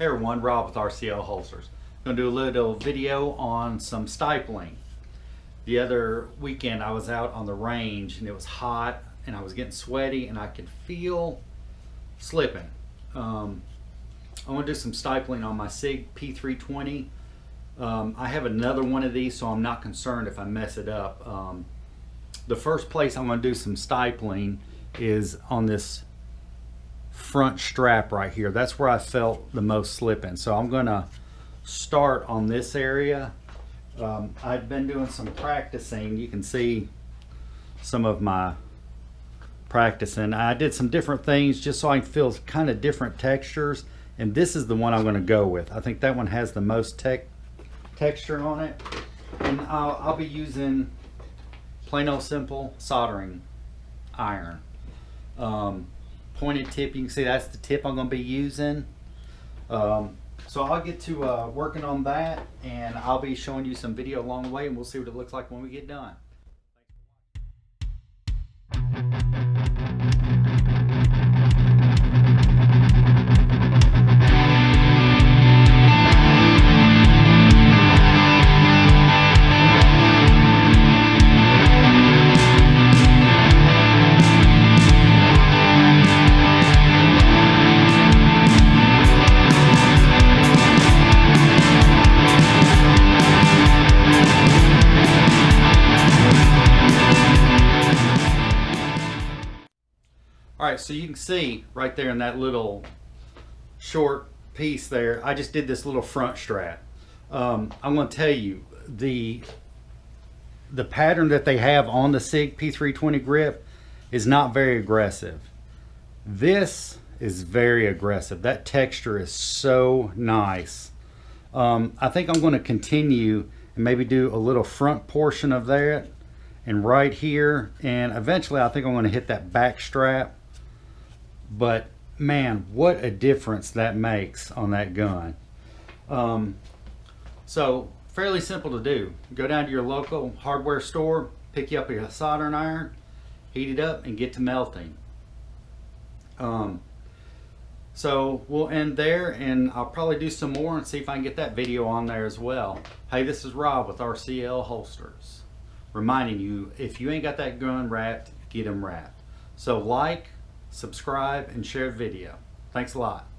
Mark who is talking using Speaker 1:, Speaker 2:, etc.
Speaker 1: Hey everyone, Rob with RCL Holsters. Going to do a little video on some stippling. The other weekend I was out on the range and it was hot and I was getting sweaty and I could feel slipping. I want to do some stippling on my Sig P320. I have another one of these, so I'm not concerned if I mess it up. The first place I'm going to do some stippling is on this front strap right here. That's where I felt the most slipping. So I'm going to start on this area. I've been doing some practicing. You can see some of my practicing. I did some different things just so I can feel kind of different textures, and this is the one I'm going to go with. I think that one has the most texture on it, and I'll be using plain old simple soldering iron. Pointed tip, you can see that's the tip I'm going to be using. So I'll get to working on that, and I'll be showing you some video along the way, and we'll see what it looks like when we get done. Alright, so you can see right there in that little short piece there, I just did this little front strap. I'm going to tell you, the pattern that they have on the Sig P320 grip is not very aggressive. This is very aggressive. That texture is so nice. I think I'm going to continue and maybe do a little front portion of that and right here, and eventually I think I'm going to hit that back strap. But man, what a difference that makes on that gun. So fairly simple to do. Go down to your local hardware store, pick you up a soldering iron, heat it up, and get to melting. So we'll end there, and I'll probably do some more and see if I can get that video on there as well. Hey, this is Rob with RCL Holsters, reminding you, if you ain't got that gun wrapped, get them wrapped. So like, subscribe, and share the video. Thanks a lot.